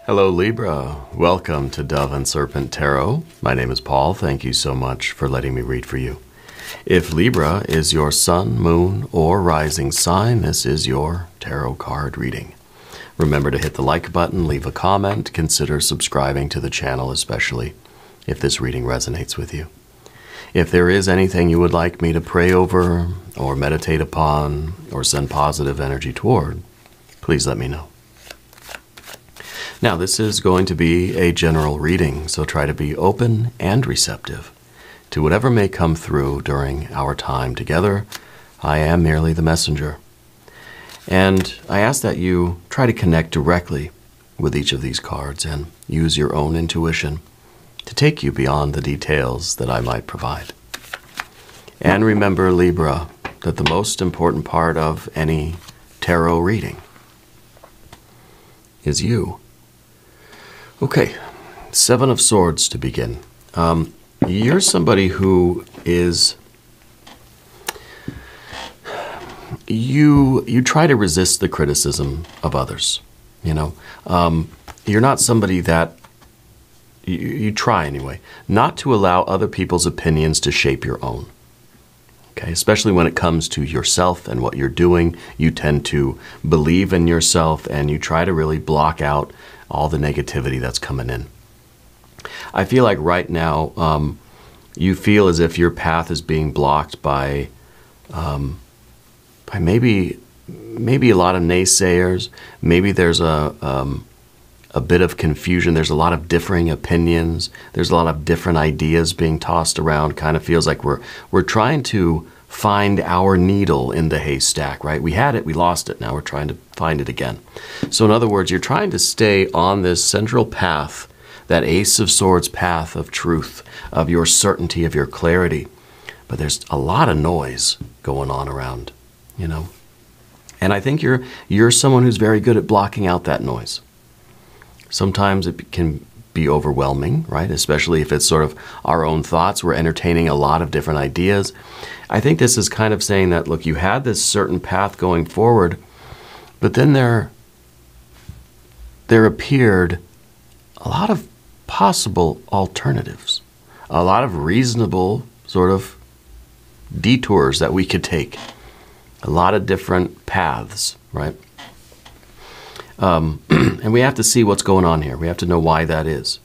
Hello Libra, welcome to Dove and Serpent Tarot. My name is Paul. Thank you so much for letting me read for you. If Libra is your sun, moon, or rising sign, this is your tarot card reading. Remember to hit the like button, leave a comment, consider subscribing to the channel, especially if this reading resonates with you. If there is anything you would like me to pray over or meditate upon or send positive energy toward, please let me know. Now, this is going to be a general reading, so try to be open and receptive to whatever may come through during our time together. I am merely the messenger. And I ask that you try to connect directly with each of these cards and use your own intuition to take you beyond the details that I might provide. And remember, Libra, that the most important part of any tarot reading is you. Okay, Seven of Swords to begin. You're somebody who is, you try to resist the criticism of others, you know. You're not somebody that, you try anyway, not to allow other people's opinions to shape your own. Okay, especially when it comes to yourself and what you're doing, you tend to believe in yourself and you try to really block out all the negativity that's coming in. I feel like right now, you feel as if your path is being blocked by maybe a lot of naysayers. Maybe there's a bit of confusion. There's a lot of differing opinions. There's a lot of different ideas being tossed around. Kind of feels like we're trying to find our needle in the haystack, right? We had it, we lost it. Now we're trying to find it again. So in other words, you're trying to stay on this central path, that Ace of Swords path of truth, of your certainty, of your clarity. But there's a lot of noise going on around, you know. And I think you're someone who's very good at blocking out that noise. Sometimes it can be overwhelming, right? Especially if it's sort of our own thoughts. We're entertaining a lot of different ideas. I think this is kind of saying that, look, you had this certain path going forward, but then there appeared a lot of possible alternatives, a lot of reasonable sort of detours that we could take, a lot of different paths, right? And we have to see what's going on here. We have to know why that is.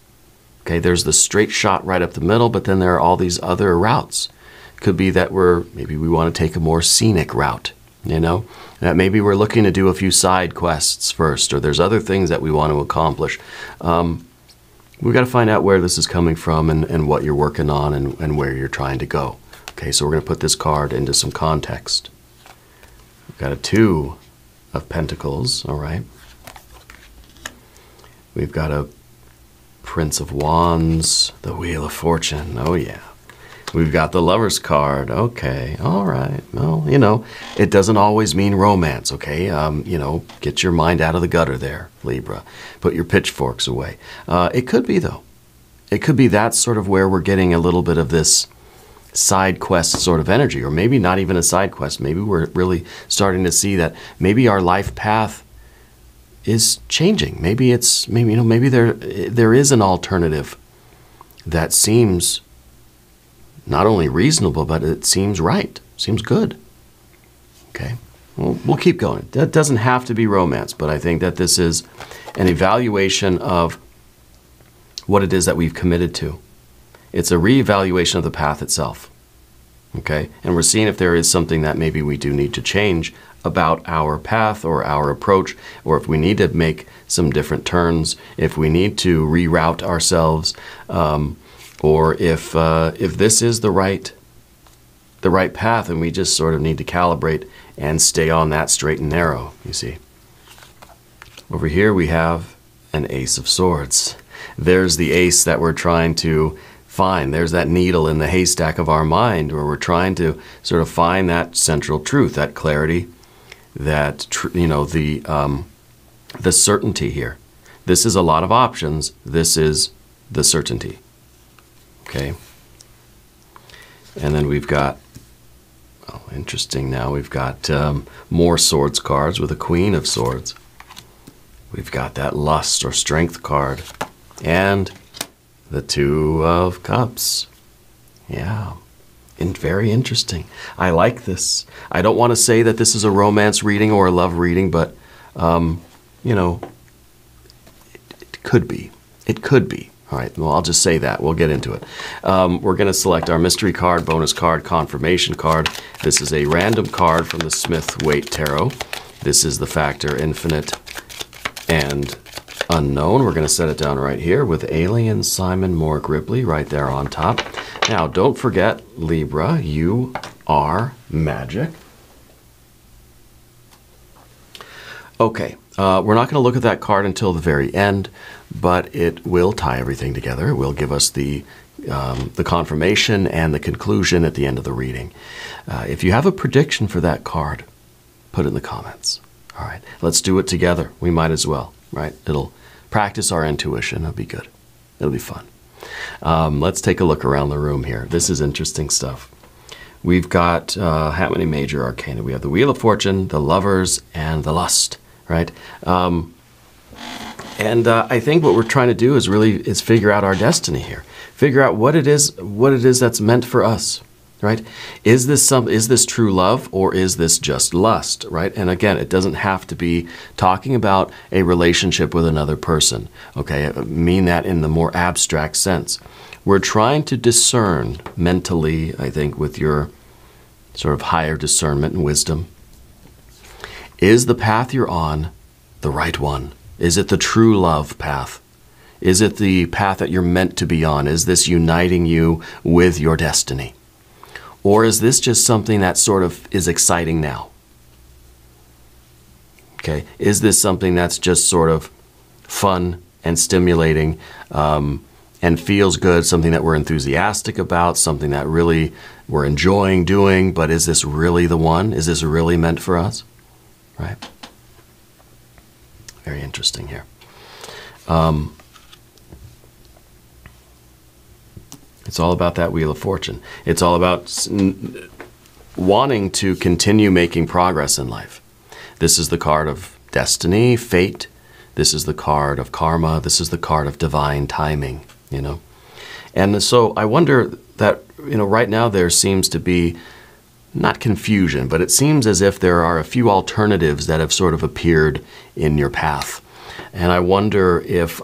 Okay, there's the straight shot right up the middle, but then there are all these other routes. Could be that maybe we want to take a more scenic route, you know? That maybe we're looking to do a few side quests first, or there's other things that we want to accomplish. We've got to find out where this is coming from and what you're working on and where you're trying to go. Okay, so we're going to put this card into some context. We've got a Two of Pentacles, all right? We've got a Prince of Wands, the Wheel of Fortune, oh yeah. We've got the Lover's card, okay, all right. Well, you know, it doesn't always mean romance, okay? You know, get your mind out of the gutter there, Libra. Put your pitchforks away. It could be, though. It could be that's sort of where we're getting a little bit of this side quest sort of energy, or maybe not even a side quest. Maybe we're really starting to see that maybe our life path is changing. Maybe there is an alternative that seems not only reasonable, but it seems right, seems good. Okay, well, we'll keep going. That doesn't have to be romance, but I think that this is an evaluation of what it is that we've committed to. It's a reevaluation of the path itself. Okay, and we're seeing if there is something that maybe we do need to change about our path or our approach, or if we need to make some different turns, if we need to reroute ourselves, or if this is the right path and we just sort of need to calibrate and stay on that straight and narrow, you see. Over here we have an Ace of Swords. There's the ace that we're trying to find. There's that needle in the haystack of our mind where we're trying to sort of find that central truth, that clarity, that, you know, the certainty here. This is a lot of options. This is the certainty. Okay. And then we've got, oh, interesting now, we've got more swords cards with a Queen of Swords. We've got that lust or strength card. And the Two of Cups. Yeah. And very interesting. I like this. I don't want to say that this is a romance reading or a love reading, but, you know, it could be. It could be. All right, well, I'll just say that. We'll get into it. We're going to select our mystery card, bonus card, confirmation card. This is a random card from the Smith-Waite Tarot. This is the factor infinite and unknown. We're going to set it down right here with Alien Simon Mork Ripley right there on top. Now, don't forget, Libra, you are magic. Okay, we're not going to look at that card until the very end, but it will tie everything together. It will give us the confirmation and the conclusion at the end of the reading. If you have a prediction for that card, put it in the comments. All right, let's do it together. We might as well, right? It'll practice our intuition. It'll be good. It'll be fun. Let's take a look around the room here. This is interesting stuff. We've got how many major arcana? We have the Wheel of Fortune, the Lovers, and the Lust, right? I think what we're trying to do is figure out our destiny here. Figure out what it is that's meant for us, right? Is this true love, or is this just lust, right? And again, it doesn't have to be talking about a relationship with another person, okay? I mean that in the more abstract sense. We're trying to discern mentally, I think, with your sort of higher discernment and wisdom. Is the path you're on the right one? Is it the true love path? Is it the path that you're meant to be on? Is this uniting you with your destiny? Or is this just something that sort of is exciting now? Okay, is this something that's just sort of fun and stimulating and feels good, something that we're enthusiastic about, something that really we're enjoying doing, but is this really the one? Is this really meant for us? Right? Very interesting here. It's all about that Wheel of Fortune. It's all about wanting to continue making progress in life. This is the card of destiny, fate. This is the card of karma. This is the card of divine timing, you know. And so I wonder that, you know, right now there seems to be not confusion, but it seems as if there are a few alternatives that have sort of appeared in your path. And I wonder if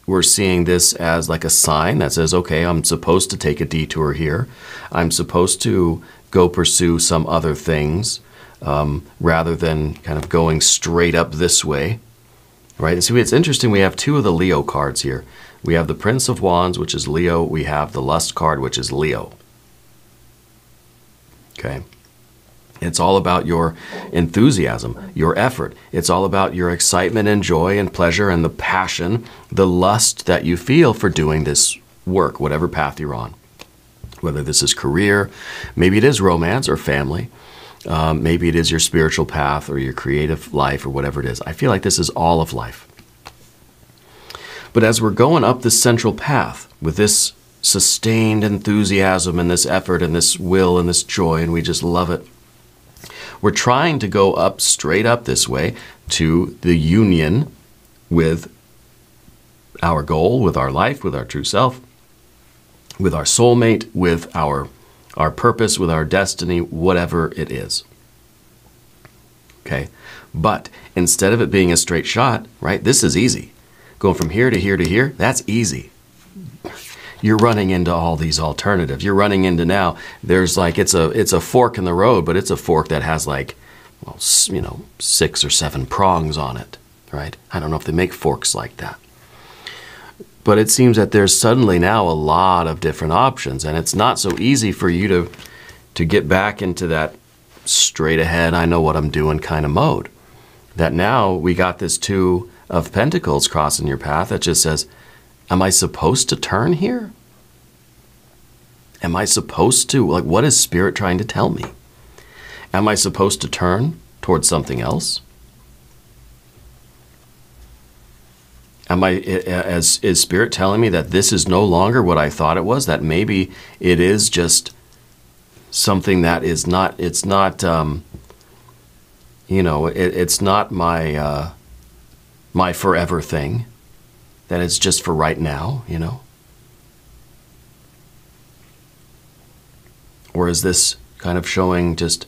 we're seeing this as like a sign that says, okay, I'm supposed to take a detour here. I'm supposed to go pursue some other things rather than kind of going straight up this way, right? And see, it's interesting. We have two of the Leo cards here. We have the Prince of Wands, which is Leo. We have the Lust card, which is Leo. Okay. It's all about your enthusiasm, your effort. It's all about your excitement and joy and pleasure and the passion, the lust that you feel for doing this work, whatever path you're on. Whether this is career, maybe it is romance or family, maybe it is your spiritual path or your creative life or whatever it is. I feel like this is all of life. But as we're going up this central path with this sustained enthusiasm and this effort and this will and this joy, and we just love it, we're trying to go up, straight up this way to the union with our goal, with our life, with our true self, with our soulmate, with our purpose, with our destiny, whatever it is. Okay? But instead of it being a straight shot, right, this is easy. Going from here to here to here, that's easy. You're running into all these alternatives. You're running into now, there's like, it's a fork in the road, but it's a fork that has like, well, you know, 6 or 7 prongs on it, right? I don't know if they make forks like that. But it seems that there's suddenly now a lot of different options, and it's not so easy for you to get back into that straight ahead, I know what I'm doing kind of mode. That now we got this 2 of Pentacles crossing your path that just says, am I supposed to turn here? Am I supposed to, like, what is Spirit trying to tell me? Am I supposed to turn towards something else? Is Spirit telling me that this is no longer what I thought it was? That maybe it is just something that is not, it's not it's not my my forever thing, that it's just for right now. Or is this kind of showing just,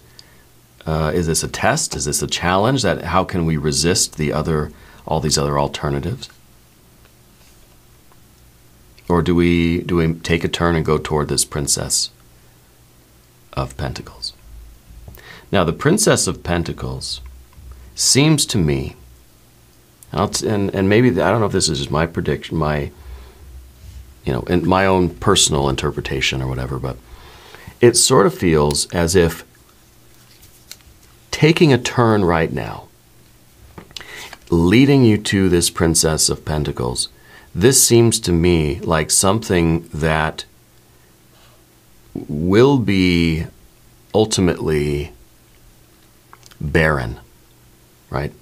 is this a test? Is this a challenge? That how can we resist all these other alternatives? Or do we take a turn and go toward this Princess of Pentacles? Now, the Princess of Pentacles seems to me, and maybe, I don't know if this is just my prediction, in my own personal interpretation or whatever, but it sort of feels as if taking a turn right now, leading you to this Princess of Pentacles, this seems to me like something that will be ultimately barren, right?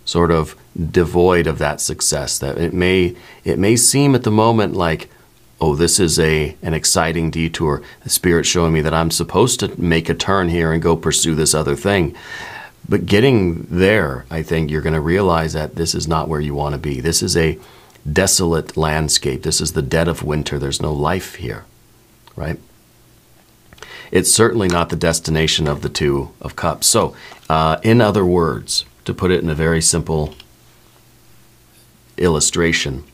Sort of devoid of that success. That it may seem at the moment like, oh, this is an exciting detour. The Spirit's showing me that I'm supposed to make a turn here and go pursue this other thing. But getting there, I think you're going to realize that this is not where you want to be. This is a desolate landscape. This is the dead of winter. There's no life here, right? It's certainly not the destination of the Two of Cups. So, in other words, to put it in a very simple illustration,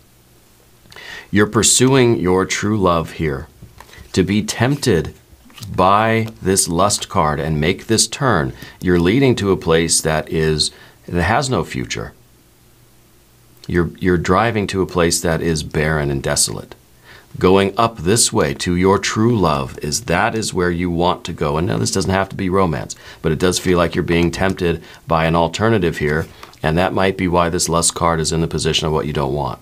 you're pursuing your true love here. To be tempted by this lust card and make this turn, you're leading to a place that has no future. You're driving to a place that is barren and desolate. Going up this way to your true love is where you want to go. And now this doesn't have to be romance, but it does feel like you're being tempted by an alternative here, and that might be why this lust card is in the position of what you don't want.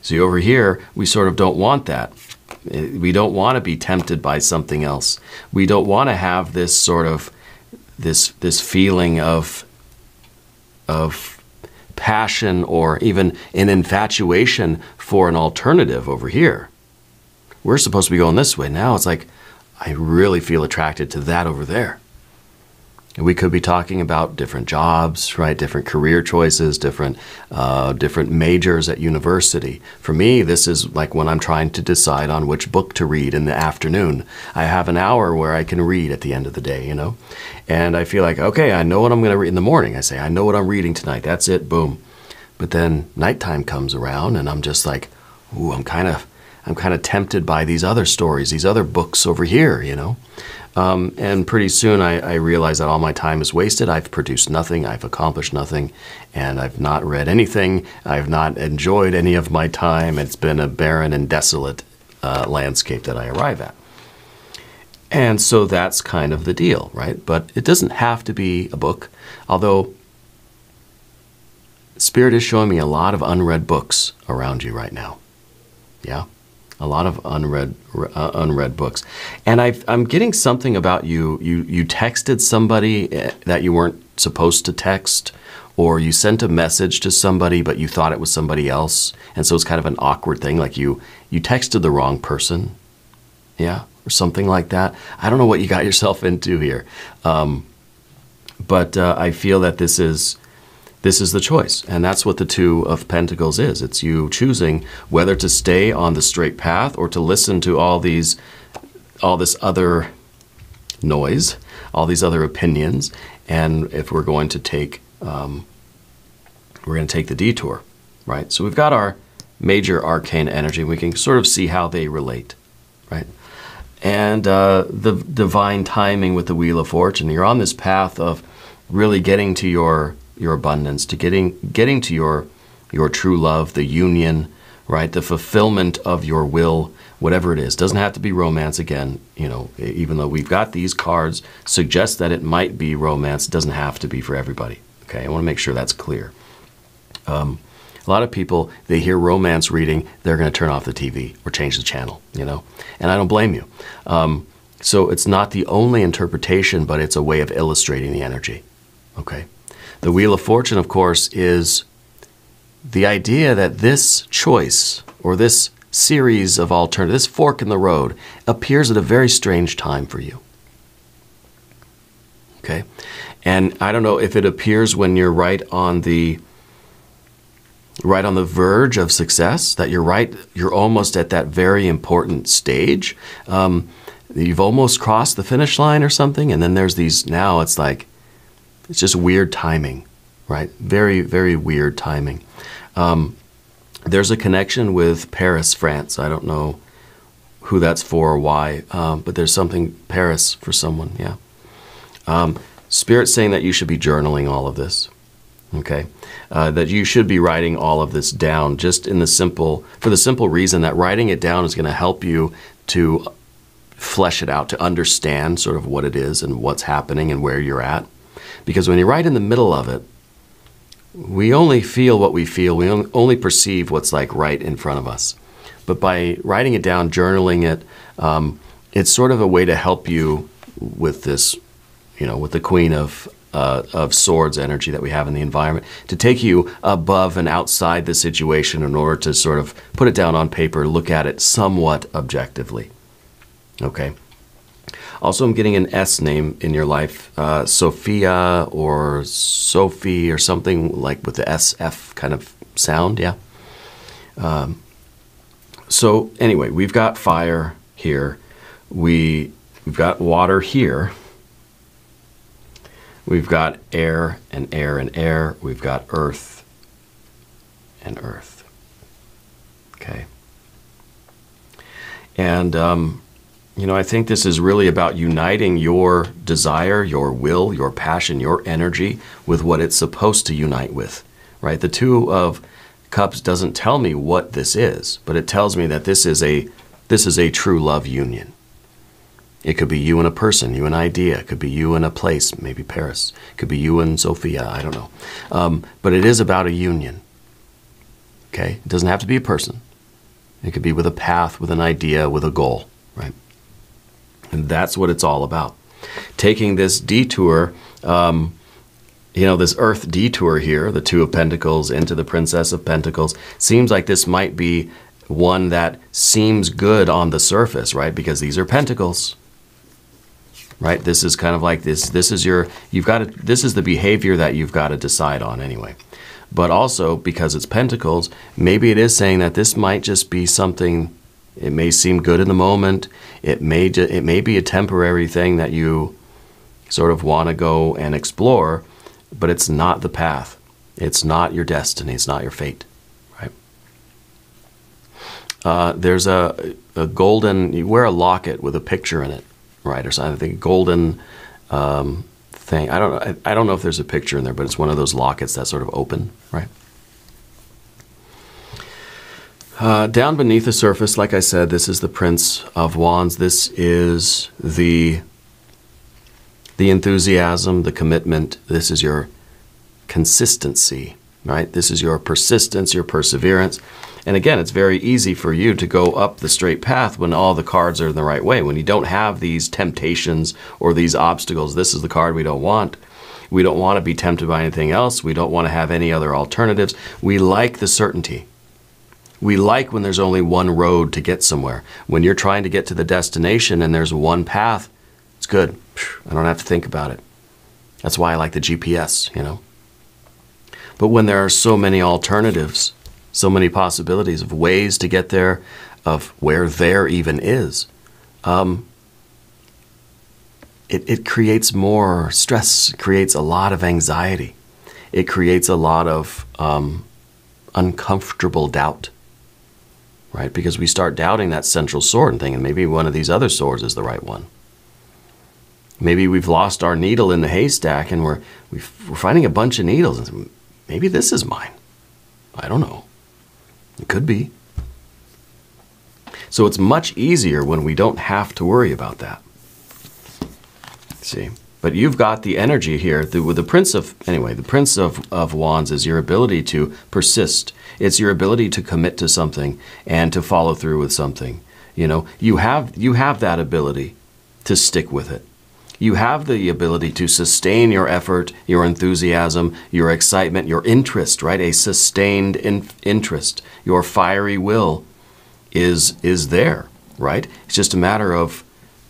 See, over here, we sort of don't want that. We don't want to be tempted by something else. We don't want to have this sort of, this feeling of passion or even an infatuation for an alternative over here. We're supposed to be going this way. Now it's like, I really feel attracted to that over there. And we could be talking about different jobs, right? Different career choices, different majors at university. For me, this is like when I'm trying to decide on which book to read in the afternoon. I have an hour where I can read at the end of the day, And I feel like, okay, I know what I'm going to read in the morning. I say, I know what I'm reading tonight. That's it, boom. But then nighttime comes around and I'm just like, ooh, I'm kind of tempted by these other stories, these other books over here, And pretty soon I realize that all my time is wasted. I've produced nothing. I've accomplished nothing. And I've not read anything. I've not enjoyed any of my time. It's been a barren and desolate landscape that I arrive at. And so that's kind of the deal, right? But it doesn't have to be a book. Although Spirit is showing me a lot of unread books around you right now. Yeah? A lot of unread books. And I'm getting something about you. You texted somebody that you weren't supposed to text, or you sent a message to somebody, but you thought it was somebody else. And so it's kind of an awkward thing, like you texted the wrong person. Yeah, or something like that. I don't know what you got yourself into here. But I feel that this is the choice, and that's what the Two of Pentacles is. It's you choosing whether to stay on the straight path or to listen to all this other noise, all these other opinions, and if we're going to take the detour, right? So we've got our major arcane energy. We can sort of see how they relate, right? And the divine timing with the Wheel of Fortune. You're on this path of really getting to your abundance, to getting to your true love, the union, right? The fulfillment of your will, whatever it is. Doesn't have to be romance again, even though we've got these cards, suggest that it might be romance. It doesn't have to be for everybody. Okay, I want to make sure that's clear. A lot of people, they hear romance reading, they're going to turn off the TV or change the channel, and I don't blame you. So it's not the only interpretation, but it's a way of illustrating the energy. Okay. The Wheel of Fortune, of course, is the idea that this choice or this series of alternatives, this fork in the road, appears at a very strange time for you. Okay? And I don't know if it appears when you're right on the verge of success, that you're almost at that very important stage. You've almost crossed the finish line or something, and then there's these, now it's like, it's just weird timing, right? Very, very weird timing. There's a connection with Paris, France. I don't know who that's for or why, but there's something Paris for someone, yeah. Spirit's saying that you should be journaling all of this, okay? That you should be writing all of this down, just for the simple reason that writing it down is going to help you to flesh it out, to understand sort of what it is and what's happening and where you're at. Because when you're right in the middle of it, we only feel what we feel. We only perceive what's like right in front of us. But by writing it down, journaling it, it's sort of a way to help you with this, with the Queen of Swords energy that we have in the environment, to take you above and outside the situation in order to sort of put it down on paper, look at it somewhat objectively. Okay. Also, I'm getting an S name in your life, Sophia or Sophie or something like with the SF kind of sound, yeah. So anyway, we've got fire here. We've got water here. We've got air and air and air. We've got earth and earth. Okay. And, I think this is really about uniting your desire, your will, your passion, your energy with what it's supposed to unite with, right? The Two of Cups doesn't tell me what this is, but it tells me that this is a true love union. It could be you and a person, you and an idea. It could be you and a place, maybe Paris. It could be you and Sophia, I don't know. But it is about a union, okay? It doesn't have to be a person. It could be with a path, with an idea, with a goal, right? And that's what it's all about. Taking this detour, this earth detour here, the Two of Pentacles into the Princess of Pentacles, seems like this might be one that seems good on the surface, right? Because these are pentacles, right? This is kind of like this is this is the behavior that you've got to decide on anyway. But also, because it's pentacles, maybe it is saying that this might just be something. It may seem good in the moment. It may be a temporary thing that you sort of want to go and explore, but it's not the path. It's not your destiny. It's not your fate, right? There's a golden. You wear a locket with a picture in it, right, or something. I think golden thing. I don't know if there's a picture in there, but it's one of those lockets that sort of open, right? Down beneath the surface, like I said, this is the Prince of Wands. This is the enthusiasm, the commitment. This is your consistency, right? This is your persistence, your perseverance. And again, it's very easy for you to go up the straight path when all the cards are in the right way. When you don't have these temptations or these obstacles, this is the card we don't want. We don't want to be tempted by anything else. We don't want to have any other alternatives. We like the certainty. We like when there's only one road to get somewhere. When you're trying to get to the destination and there's one path, it's good. I don't have to think about it. That's why I like the GPS, But when there are so many alternatives, so many possibilities of ways to get there, of where there even is, it creates more stress, it creates a lot of anxiety. It creates a lot of uncomfortable doubt. Right? Because we start doubting that central sword and thinking maybe one of these other swords is the right one. Maybe we've lost our needle in the haystack and we're finding a bunch of needles. And maybe this is mine. I don't know. It could be. So it's much easier when we don't have to worry about that. See? But you've got the energy here with the Prince of Wands is your ability to persist. It's your ability to commit to something and to follow through with something. You have that ability to stick with it. You have the ability to sustain your effort, your enthusiasm, your excitement, your interest, right? A sustained interest. Your fiery will is there, right? It's just a matter of,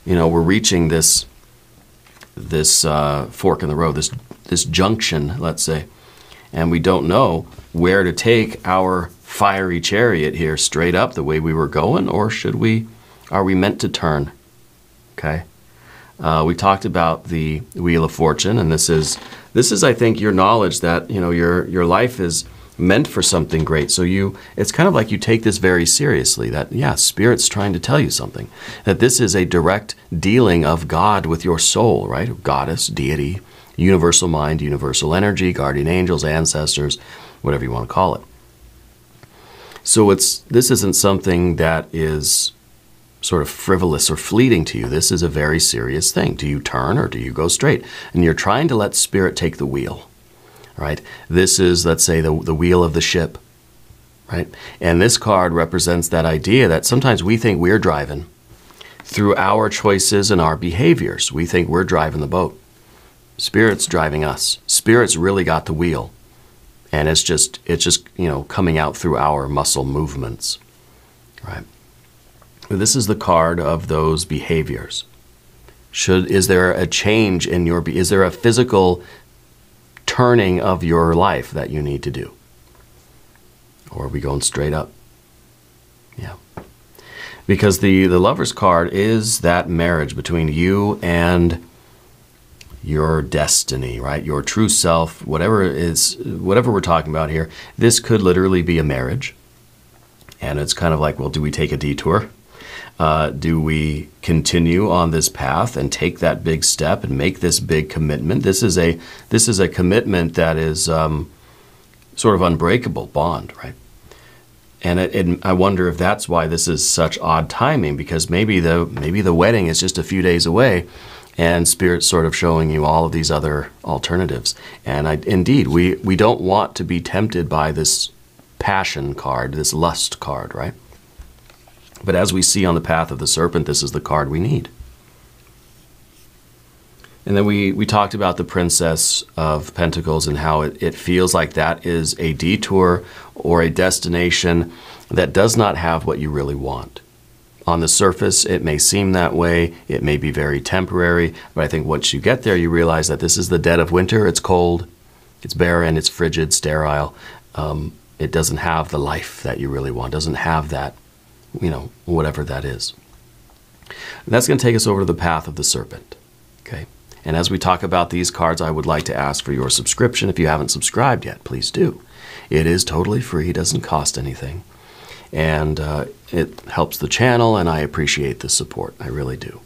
we're reaching this this fork in the road, this junction, let's say, and we don't know where to take our fiery chariot here, straight up the way we were going, or are we meant to turn? Okay. We talked about the Wheel of Fortune, and this is I think your knowledge that your life is meant for something great. So it's kind of like you take this very seriously, that Spirit's trying to tell you something, that this is a direct dealing of God with your soul, right? Goddess, deity, universal mind, universal energy, guardian angels, ancestors, whatever you want to call it. So this isn't something that is sort of frivolous or fleeting to you. This is a very serious thing. Do you turn or do you go straight? And you're trying to let Spirit take the wheel. Right? This is, let's say, the wheel of the ship, right? And this card represents that idea that sometimes we think we're driving through our choices and our behaviors. We think we're driving the boat. Spirit's driving us. Spirit's really got the wheel, and it's just coming out through our muscle movements, right? This is the card of those behaviors. Is there a change in is there a physical turning of your life that you need to do? Or are we going straight up? Yeah. Because the Lover's card is that marriage between you and your destiny, right? Your true self, whatever we're talking about here. This could literally be a marriage. And it's kind of like, well, do we take a detour? Do we continue on this path and take that big step and make this big commitment? This is a commitment that is sort of unbreakable bond, right? And I wonder if that's why this is such odd timing, because maybe the wedding is just a few days away, and Spirit's sort of showing you all of these other alternatives. And indeed, we don't want to be tempted by this passion card, this lust card, right? But as we see on the path of the serpent, this is the card we need. And then we talked about the Princess of Pentacles and how it feels like that is a detour or a destination that does not have what you really want. On the surface, it may seem that way. It may be very temporary. But I think once you get there, you realize that this is the dead of winter. It's cold. It's barren. It's frigid, sterile. It doesn't have the life that you really want. It doesn't have that, whatever that is. And that's going to take us over to the path of the serpent. Okay. And as we talk about these cards, I would like to ask for your subscription. If you haven't subscribed yet, please do. It is totally free. It doesn't cost anything. And it helps the channel, and I appreciate the support. I really do.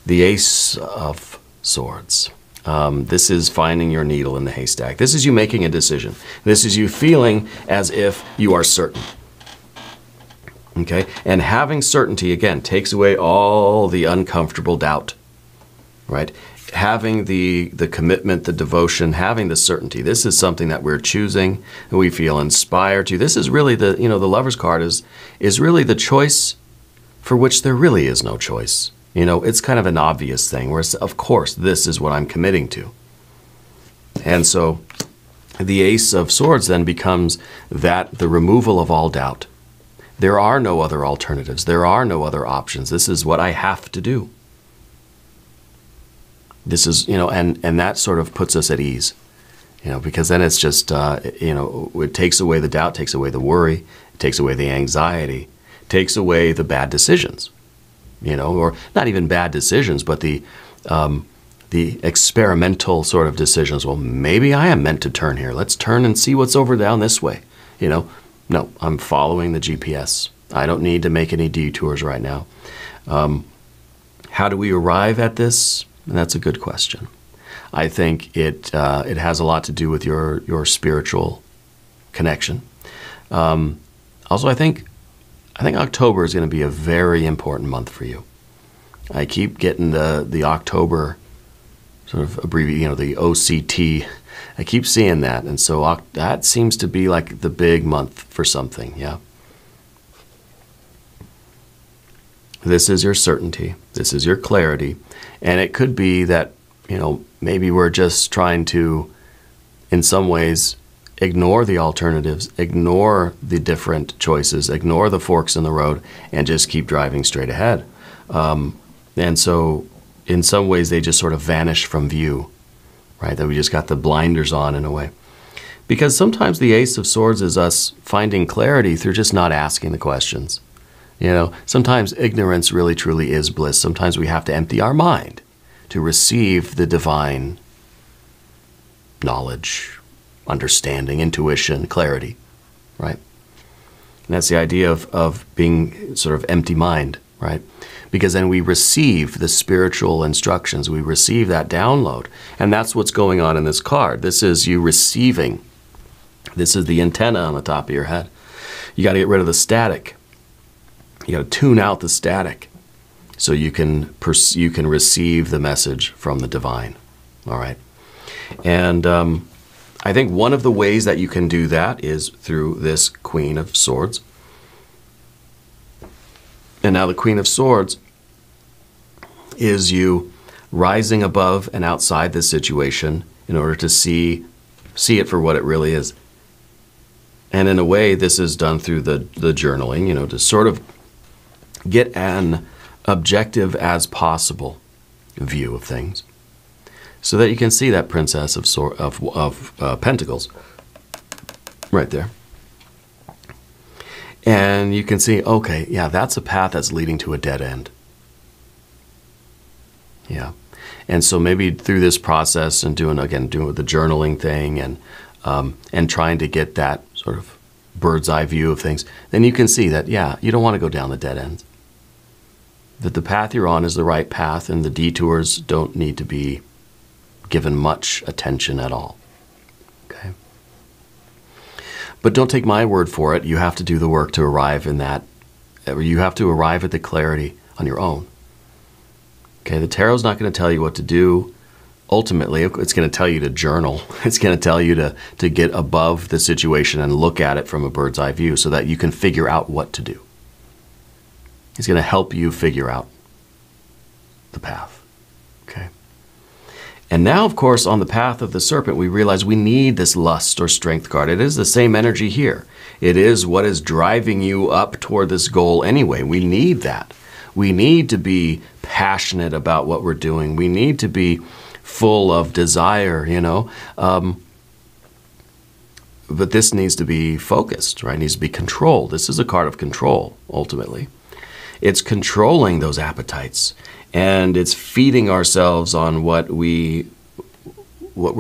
The Ace of Swords. This is finding your needle in the haystack. This is you making a decision. This is you feeling as if you are certain. Okay? And having certainty, again, takes away all the uncomfortable doubt. Right? Having the commitment, the devotion, having the certainty. This is something that we're choosing, and we feel inspired to. This is really the Lover's card is really the choice for which there really is no choice. It's kind of an obvious thing, where of course, this is what I'm committing to. And so the Ace of Swords then becomes the removal of all doubt. There are no other alternatives. There are no other options. This is what I have to do. This is, and that sort of puts us at ease, because then it's just, it takes away the doubt, takes away the worry, it takes away the anxiety, takes away the bad decisions, or not even bad decisions, but the experimental sort of decisions. Well, maybe I am meant to turn here. Let's turn and see what's over down this way. No, I'm following the GPS. I don't need to make any detours right now. How do we arrive at this? And that's a good question. I think it has a lot to do with your spiritual connection. Also, I think October is going to be a very important month for you. I keep getting the October sort of abbreviation, the OCT. I keep seeing that, and so that seems to be like the big month for something. Yeah. This is your certainty. This is your clarity. And it could be that, maybe we're just trying to, in some ways, ignore the alternatives, ignore the different choices, ignore the forks in the road, and just keep driving straight ahead. And so in some ways they just sort of vanish from view, right? That we just got the blinders on in a way. Because sometimes the Ace of Swords is us finding clarity through just not asking the questions. You know, sometimes ignorance really truly is bliss. Sometimes we have to empty our mind to receive the divine knowledge, understanding, intuition, clarity, right? And that's the idea of being sort of empty mind, right? Because then we receive the spiritual instructions. We receive that download. And that's what's going on in this card. This is you receiving. This is the antenna on the top of your head. You got to get rid of the static. You got to tune out the static so you can receive the message from the divine. All right. And I think one of the ways that you can do that is through this Queen of Swords. And now the Queen of Swords is you rising above and outside this situation in order to see it for what it really is. And in a way, this is done through the journaling, you know, to sort of get an objective as possible view of things, so that you can see that Princess of Pentacles right there. And you can see, okay, yeah, that's a path that's leading to a dead end. Yeah. And so maybe through this process and doing the journaling thing and trying to get that sort of bird's eye view of things, then you can see that, yeah, you don't want to go down the dead ends. That the path you're on is the right path, and the detours don't need to be given much attention at all. Okay? But don't take my word for it. You have to do the work to arrive in that. You have to arrive at the clarity on your own. Okay? The tarot's not going to tell you what to do. Ultimately, it's going to tell you to journal. It's going to tell you to get above the situation and look at it from a bird's eye view so that you can figure out what to do. It's going to help you figure out the path. Okay? And now, of course, on the path of the serpent, we realize we need this lust or strength card. It is the same energy here. It is what is driving you up toward this goal anyway. We need that. We need to be passionate about what we're doing. We need to be full of desire, you know. But this needs to be focused, right? It needs to be controlled. This is a card of control, ultimately. It's controlling those appetites, and it's feeding ourselves on what we're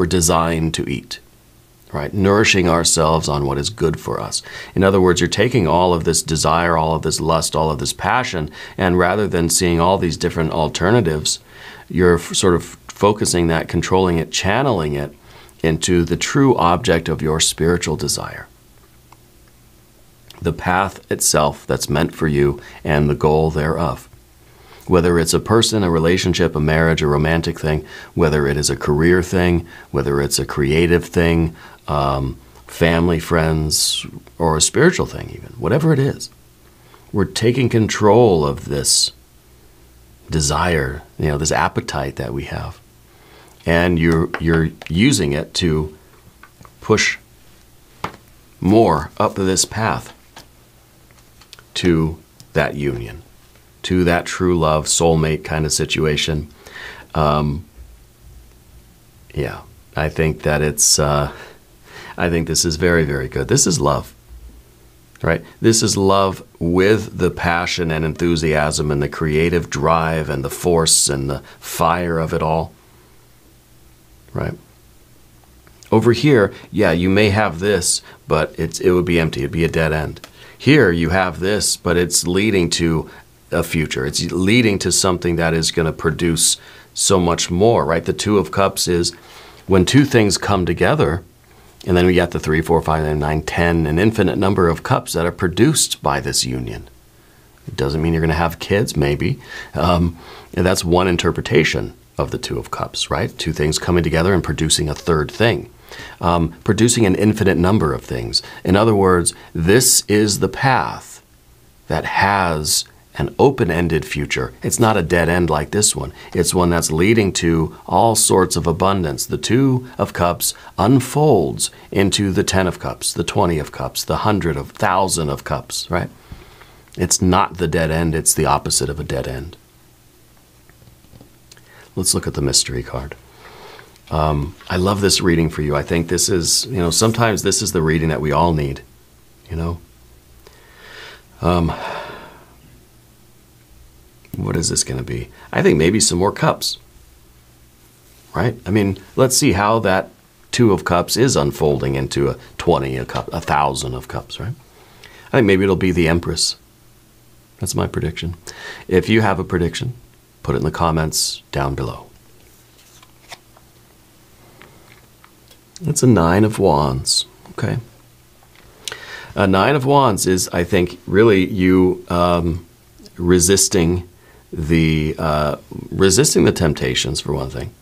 designed to eat, right? Nourishing ourselves on what is good for us. In other words, you're taking all of this desire, all of this lust, all of this passion, and rather than seeing all these different alternatives, you're sort of focusing that, controlling it, channeling it into the true object of your spiritual desire. The path itself that's meant for you and the goal thereof. Whether it's a person, a relationship, a marriage, a romantic thing, whether it is a career thing, whether it's a creative thing, family, friends, or a spiritual thing even, whatever it is. We're taking control of this desire, you know, this appetite that we have. And you're using it to push more up this path to that union, to that true love, soulmate kind of situation. Yeah, I think that I think this is very, very good. This is love, right? This is love with the passion and enthusiasm and the creative drive and the force and the fire of it all, right? Over here, yeah, you may have this, but it would be empty. It'd be a dead end. Here you have this, but it's leading to a future. It's leading to something that is going to produce so much more, right? The Two of Cups is when two things come together, and then we got the 3, 4, 5, 9, 10, an infinite number of cups that are produced by this union. It doesn't mean you're going to have kids, maybe. And that's one interpretation of the Two of Cups, right? Two things coming together and producing a third thing. Producing an infinite number of things. In other words, this is the path that has an open-ended future. It's not a dead end like this one. It's one that's leading to all sorts of abundance. The Two of Cups unfolds into the 10 of Cups, the 20 of Cups, the 100 of 1,000 of Cups, right? It's not the dead end. It's the opposite of a dead end. Let's look at the mystery card. I love this reading for you. I think this is, sometimes this is the reading that we all need, What is this going to be? I think maybe some more cups, right? I mean, let's see how that 2 of cups is unfolding into a 20, a cup, 1,000 of cups, right? I think maybe it'll be the Empress. That's my prediction. If you have a prediction, put it in the comments down below. It's a 9 of Wands, okay? A 9 of Wands is, I think, really you resisting the temptations, for one thing.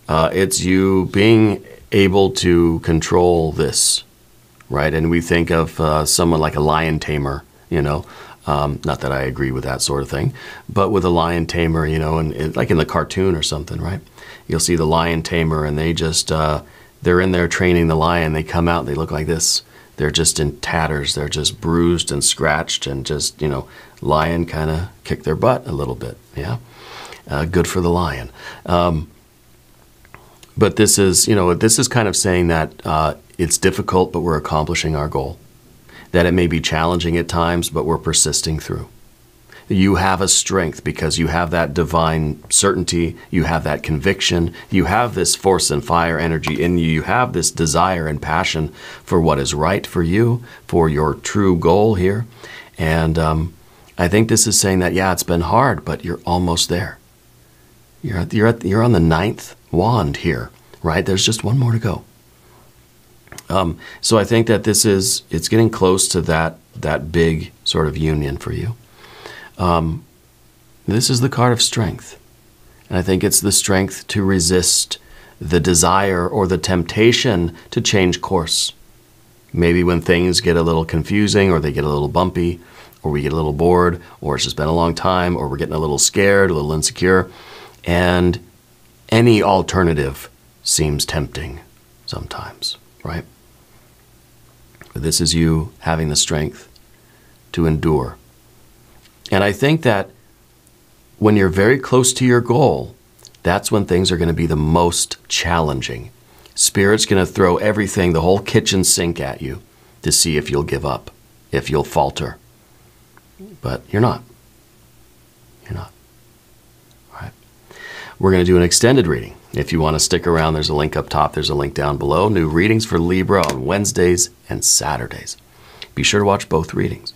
It's you being able to control this, right? And we think of someone like a lion tamer, not that I agree with that sort of thing, but with a lion tamer, and like in the cartoon or something, right? You'll see the lion tamer, and they just they're in there training the lion. They come out, they look like this. They're just in tatters. They're just bruised and scratched, and just, lion kind of kicked their butt a little bit. Yeah. Good for the lion. But this is, this is kind of saying that it's difficult, but we're accomplishing our goal. That it may be challenging at times, but we're persisting through. You have a strength because you have that divine certainty, you have that conviction, you have this force and fire energy in you, you have this desire and passion for what is right for you, for your true goal here. And I think this is saying that, yeah, it's been hard, but you're almost there. You're on the 9th wand here, right? There's just one more to go. So I think that it's getting close to that big sort of union for you. This is the card of strength. And I think it's the strength to resist the desire or the temptation to change course. Maybe when things get a little confusing, or they get a little bumpy, or we get a little bored, or it's just been a long time, or we're getting a little scared, a little insecure, and any alternative seems tempting sometimes, right? But this is you having the strength to endure. And I think that when you're very close to your goal, that's when things are going to be the most challenging. Spirit's going to throw everything, the whole kitchen sink at you to see if you'll give up, if you'll falter. But you're not. You're not. All right. We're going to do an extended reading. If you want to stick around, there's a link up top. There's a link down below. New readings for Libra on Wednesdays and Saturdays. Be sure to watch both readings.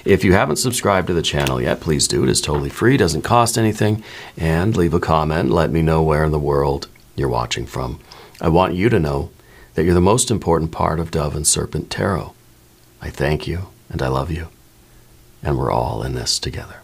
If you haven't subscribed to the channel yet, please do. It is totally free, doesn't cost anything. And leave a comment. Let me know where in the world you're watching from. I want you to know that you're the most important part of Dove and Serpent Tarot. I thank you, and I love you. And we're all in this together.